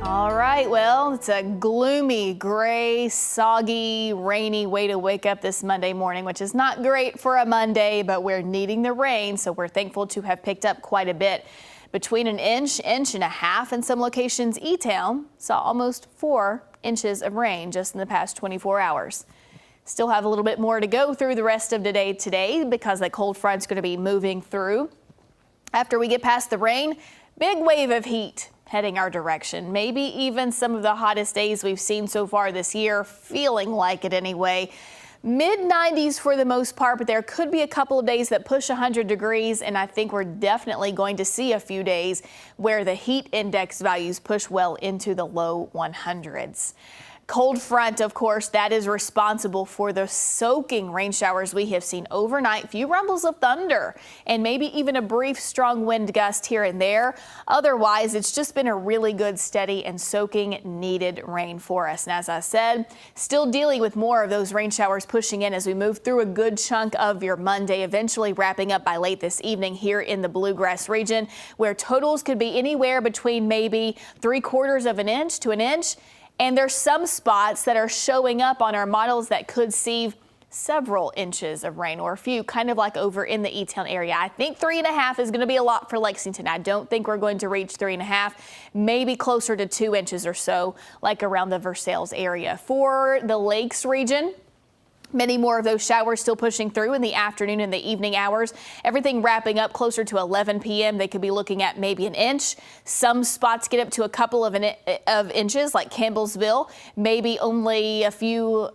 All right, well, it's a gloomy, gray, soggy, rainy way to wake up this Monday morning, which is not great for a Monday, but we're needing the rain, so we're thankful to have picked up quite a bit. Between an inch and a half in some locations, E-Town saw almost 4 inches of rain just in the past 24 hours. Still have a little bit more to go through the rest of the day today because that cold front's going to be moving through. After we get past the rain, big wave of heat heading our direction. Maybe even some of the hottest days we've seen so far this year, feeling like it anyway. Mid-90s for the most part, but there could be a couple of days that push 100 degrees, and I think we're definitely going to see a few days where the heat index values push well into the low 100s. Cold front, of course, that is responsible for the soaking rain showers we have seen overnight. Few rumbles of thunder and maybe even a brief strong wind gust here and there. Otherwise, it's just been a really good, steady and soaking needed rain for us. And as I said, still dealing with more of those rain showers pushing in as we move through a good chunk of your Monday, eventually wrapping up by late this evening here in the Bluegrass region, where totals could be anywhere between maybe 3/4 of an inch to an inch. And there's some spots that are showing up on our models that could see several inches of rain, or a few, kind of like over in the E-Town area. I think 3.5 is going to be a lot for Lexington. I don't think we're going to reach 3.5, maybe closer to 2 inches or so, like around the Versailles area. For the Lakes region, many more of those showers still pushing through in the afternoon and the evening hours. Everything wrapping up closer to 11 p.m. They could be looking at maybe an inch. Some spots get up to a couple of inches, like Campbellsville, maybe only a few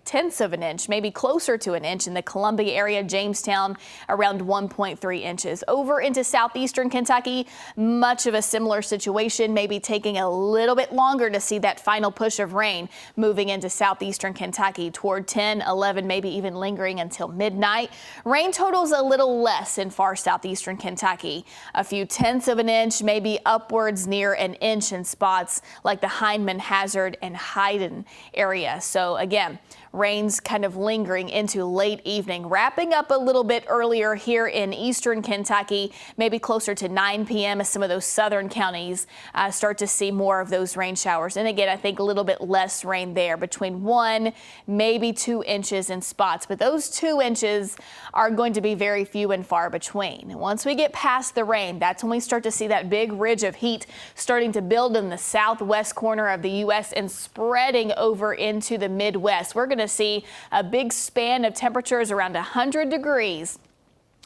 tenths of an inch, maybe closer to an inch in the Columbia area, Jamestown, around 1.3 inches. Over into southeastern Kentucky, much of a similar situation, maybe taking a little bit longer to see that final push of rain moving into southeastern Kentucky toward 10, 11, maybe even lingering until midnight. Rain totals a little less in far southeastern Kentucky. A few tenths of an inch, maybe upwards near an inch in spots like the Hindman, Hazard, and Hyden area. So again, rain's kind of lingering into late evening, wrapping up a little bit earlier here in eastern Kentucky, maybe closer to 9 p.m. as some of those southern counties start to see more of those rain showers. And again, I think a little bit less rain there, between 1, maybe 2 inches in spots. But those 2 inches are going to be very few and far between. Once we get past the rain, that's when we start to see that big ridge of heat starting to build in the southwest corner of the U.S. and spreading over into the Midwest. We're going to see a big span of temperatures around 100 degrees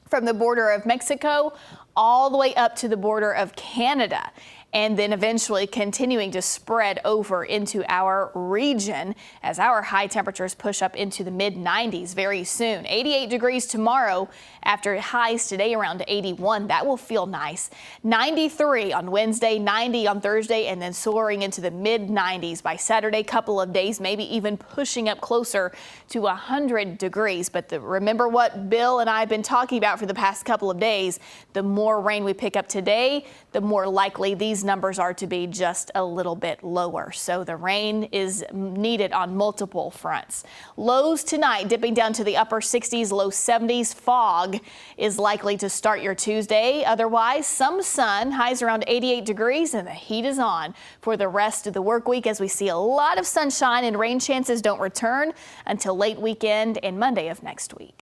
from the border of Mexico all the way up to the border of Canada, and then eventually continuing to spread over into our region as our high temperatures push up into the mid-90s very soon. 88 degrees tomorrow after highs today around 81. That will feel nice. 93 on Wednesday, 90 on Thursday, and then soaring into the mid-90s by Saturday. Couple of days, maybe even pushing up closer to 100 degrees. But remember what Bill and I have been talking about for the past couple of days. The more rain we pick up today, the more likely these numbers are to be just a little bit lower. So the rain is needed on multiple fronts. Lows tonight dipping down to the upper 60s, low 70s. Fog is likely to start your Tuesday. Otherwise, some sun, highs around 88 degrees, and the heat is on for the rest of the work week as we see a lot of sunshine, and rain chances don't return until late weekend and Monday of next week.